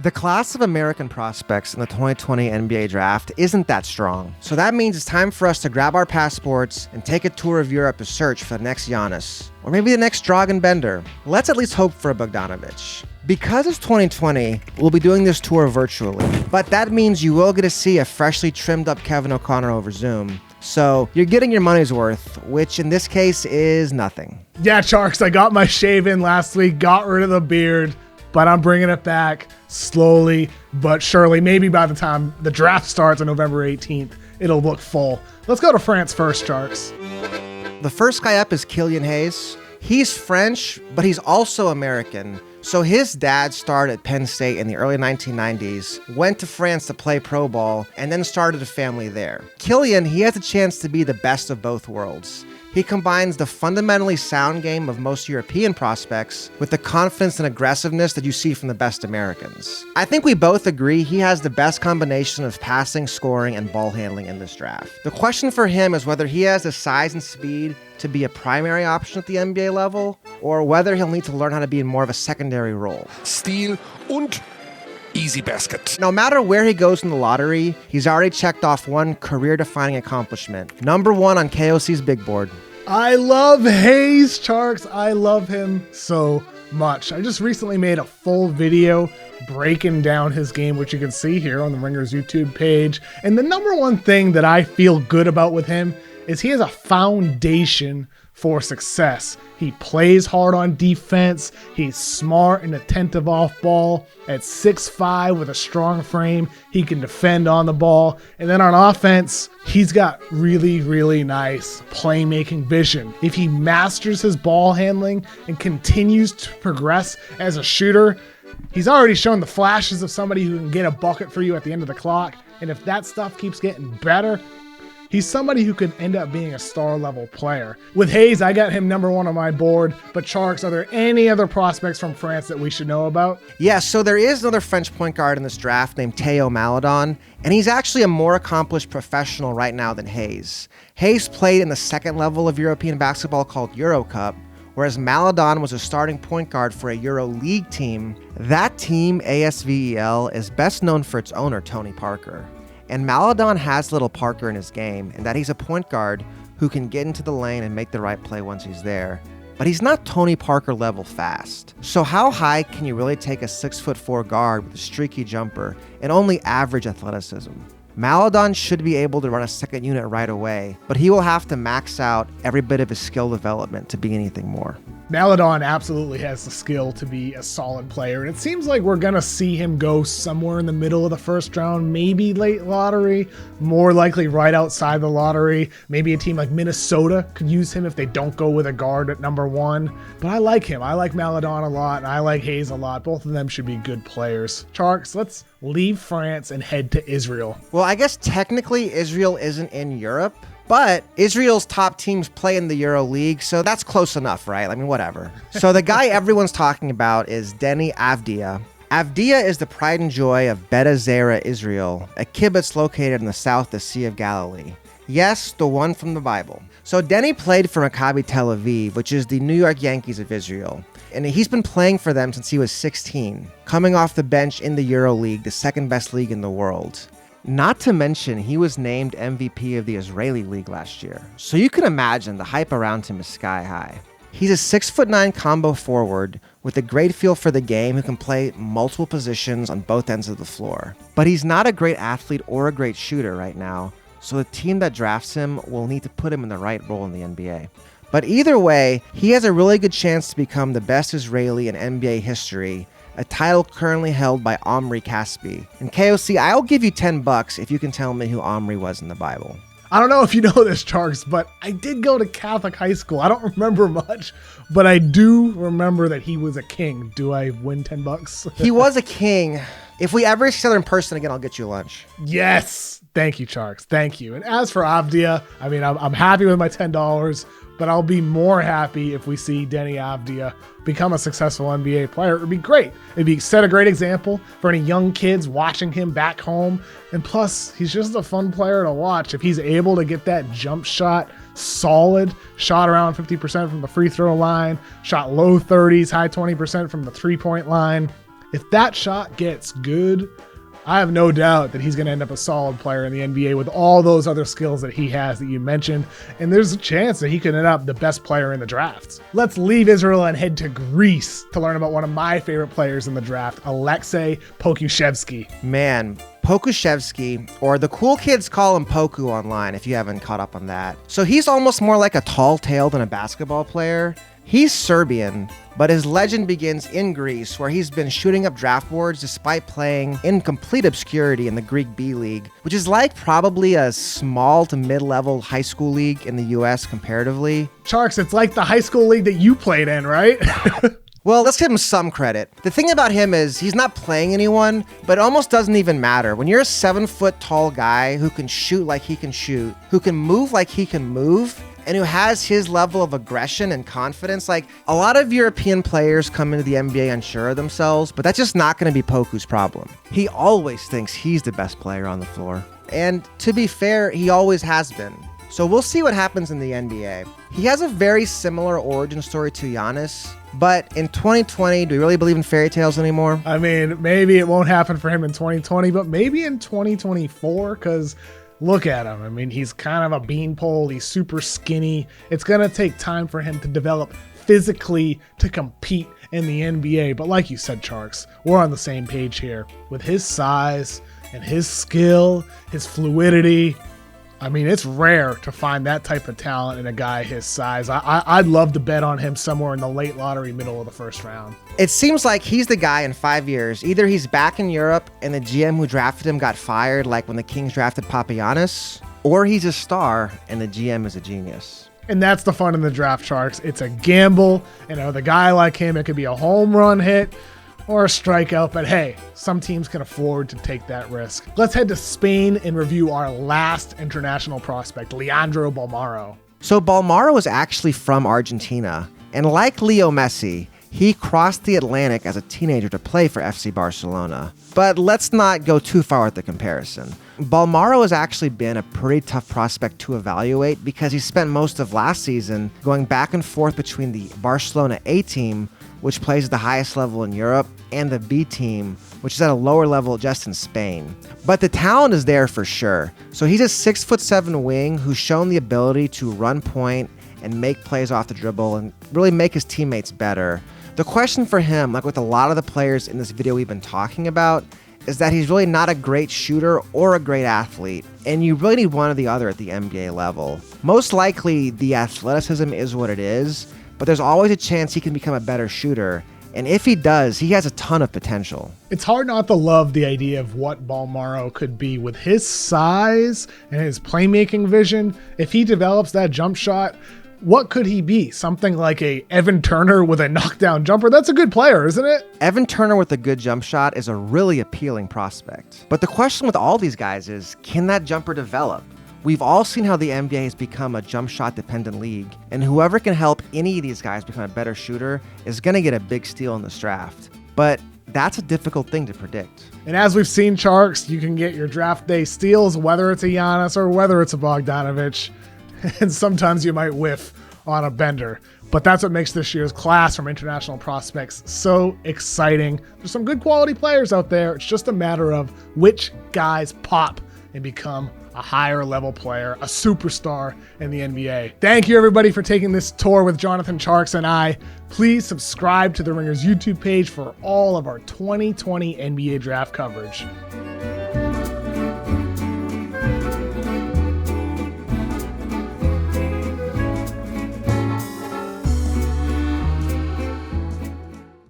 The class of American prospects in the 2020 NBA draft isn't that strong. So that means it's time for us to grab our passports and take a tour of Europe to search for the next Giannis. Or maybe the next Dragan Bender. Let's at least hope for a Bogdanovic. Because it's 2020, we'll be doing this tour virtually. But that means you will get to see a freshly trimmed up Kevin O'Connor over Zoom. So you're getting your money's worth, which in this case is nothing. Yeah, Tjarks, I got my shave in last week, got rid of the beard, but I'm bringing it back slowly but surely. Maybe by the time the draft starts on November 18th, it'll look full. Let's go to France first, Tjarks. The first guy up is Killian Hayes. He's French, but he's also American. So his dad started at Penn State in the early 1990s, went to France to play pro ball, and then started a family there. Killian, he has a chance to be the best of both worlds. He combines the fundamentally sound game of most European prospects with the confidence and aggressiveness that you see from the best Americans. I think we both agree he has the best combination of passing, scoring, and ball handling in this draft. The question for him is whether he has the size and speed to be a primary option at the NBA level, or whether he'll need to learn how to be in more of a secondary role. Steal und easy basket. No matter where he goes in the lottery, he's already checked off one career-defining accomplishment. Number 1 on KOC's big board. I love Hayes, Tjarks. I love him so much. I just recently made a full video breaking down his game, which you can see here on the Ringers YouTube page. And the number one thing that I feel good about with him is he has a foundation for success. He plays hard on defense. He's smart and attentive off ball. At 6'5" with a strong frame, he can defend on the ball. And then on offense, he's got really, really nice playmaking vision. If he masters his ball handling and continues to progress as a shooter, he's already shown the flashes of somebody who can get a bucket for you at the end of the clock. And if that stuff keeps getting better, he's somebody who could end up being a star-level player. With Hayes, I got him number 1 on my board. But Tjarks, are there any other prospects from France that we should know about? Yeah, so there is another French point guard in this draft named Théo Maladon, and he's actually a more accomplished professional right now than Hayes. Hayes played in the second level of European basketball called EuroCup, whereas Maladon was a starting point guard for a EuroLeague team. That team, ASVEL, is best known for its owner, Tony Parker. And Maladon has little Parker in his game, in that he's a point guard who can get into the lane and make the right play once he's there. But he's not Tony Parker level fast. So how high can you really take a 6'4" guard with a streaky jumper and only average athleticism? Maladon should be able to run a second unit right away, but he will have to max out every bit of his skill development to be anything more. Maladon absolutely has the skill to be a solid player, and it seems like we're going to see him go somewhere in the middle of the first round, maybe late lottery, more likely right outside the lottery. Maybe a team like Minnesota could use him if they don't go with a guard at number 1. But I like him. I like Maladon a lot, and I like Hayes a lot. Both of them should be good players. Tjarks, let's leave France and head to Israel. Well, I guess technically Israel isn't in Europe, but Israel's top teams play in the EuroLeague, so that's close enough, right? I mean, whatever. So the guy everyone's talking about is Denny Abadia. Abadia is the pride and joy of Beta Zara, Israel, a kibbutz located in the south of the Sea of Galilee. Yes, the one from the Bible. So Denny played for Maccabi Tel Aviv, which is the New York Yankees of Israel. And he's been playing for them since he was 16, coming off the bench in the EuroLeague, the second best league in the world. Not to mention, he was named MVP of the Israeli League last year. So you can imagine the hype around him is sky high. He's a 6'9" combo forward with a great feel for the game who can play multiple positions on both ends of the floor. But he's not a great athlete or a great shooter right now, so the team that drafts him will need to put him in the right role in the NBA. But either way, he has a really good chance to become the best Israeli in NBA history, a title currently held by Omri Caspi. And KOC, I'll give you $10 if you can tell me who Omri was in the Bible. I don't know if you know this, Tjarks, but I did go to Catholic high school. I don't remember much, but I do remember that he was a king. Do I win $10? He was a king. If we ever see each other in person again, I'll get you lunch. Yes. Thank you, Tjarks. Thank you. And as for Abadia, I mean, I'm happy with my $10, but I'll be more happy if we see Denny Abadia become a successful NBA player. It would be great. It'd set a great example for any young kids watching him back home. And plus, he's just a fun player to watch. If he's able to get that jump shot solid, shot around 50% from the free throw line, shot low 30s, high 20% from the 3-point line, If that shot gets good, I have no doubt that he's going to end up a solid player in the NBA with all those other skills that he has that you mentioned. And there's a chance that he could end up the best player in the draft. Let's leave Israel and head to Greece to learn about one of my favorite players in the draft, Aleksandar Pokushevsky. Man, Pokushevsky, or the cool kids call him Poku online if you haven't caught up on that. So he's almost more like a tall tale than a basketball player. He's Serbian, but his legend begins in Greece, where he's been shooting up draft boards despite playing in complete obscurity in the Greek B League, which is like probably a small to mid-level high school league in the US comparatively. Tjarks, it's like the high school league that you played in, right? Well, let's give him some credit. The thing about him is he's not playing anyone, but it almost doesn't even matter. When you're a 7-foot tall guy who can shoot like he can shoot, who can move like he can move, and who has his level of aggression and confidence. Like, a lot of European players come into the NBA unsure of themselves, but that's just not going to be Poku's problem. He always thinks he's the best player on the floor. And to be fair, he always has been. So we'll see what happens in the NBA. He has a very similar origin story to Giannis, but in 2020, do we really believe in fairy tales anymore? I mean, maybe it won't happen for him in 2020, but maybe in 2024, because look at him. I mean, he's kind of a beanpole. He's super skinny. It's going to take time for him to develop physically to compete in the NBA. But like you said, Tjarks, we're on the same page here. With his size and his skill, his fluidity, I mean, it's rare to find that type of talent in a guy his size. I'd love to bet on him somewhere in the late lottery, middle of the first round. It seems like he's the guy in 5 years. Either he's back in Europe and the GM who drafted him got fired, like when the Kings drafted Papagiannis, or he's a star and the GM is a genius. And that's the fun in the draft, Tjarks. It's a gamble. And with a guy like him, it could be a home run hit or a strikeout, but hey, some teams can afford to take that risk. Let's head to Spain and review our last international prospect, Leandro Balmaro. So Balmaro is actually from Argentina, and like Leo Messi, he crossed the Atlantic as a teenager to play for FC Barcelona. But let's not go too far with the comparison. Balmaro has actually been a pretty tough prospect to evaluate because he spent most of last season going back and forth between the Barcelona A team, which plays at the highest level in Europe, and the B team, which is at a lower level just in Spain. But the talent is there for sure. So he's a 6'7" wing who's shown the ability to run point and make plays off the dribble and really make his teammates better. The question for him, like with a lot of the players in this video we've been talking about, is that he's really not a great shooter or a great athlete, and you really need one or the other at the NBA level. Most likely, the athleticism is what it is, but there's always a chance he can become a better shooter, and if he does, he has a ton of potential. It's hard not to love the idea of what Balmaro could be with his size and his playmaking vision. If he develops that jump shot, what could he be? Something like a Evan Turner with a knockdown jumper? That's a good player, isn't it? Evan Turner with a good jump shot is a really appealing prospect. But the question with all these guys is, can that jumper develop? We've all seen how the NBA has become a jump shot dependent league, and whoever can help any of these guys become a better shooter is going to get a big steal in this draft. But that's a difficult thing to predict. And as we've seen, Tjarks, you can get your draft day steals, whether it's a Giannis or whether it's a Bogdanovic. And sometimes you might whiff on a bender. But that's what makes this year's class from international prospects so exciting. There's some good quality players out there. It's just a matter of which guys pop and become a higher level player, a superstar in the NBA. Thank you everybody for taking this tour with Jonathan, Tjarks, and I. Please subscribe to The Ringer's YouTube page for all of our 2020 NBA draft coverage.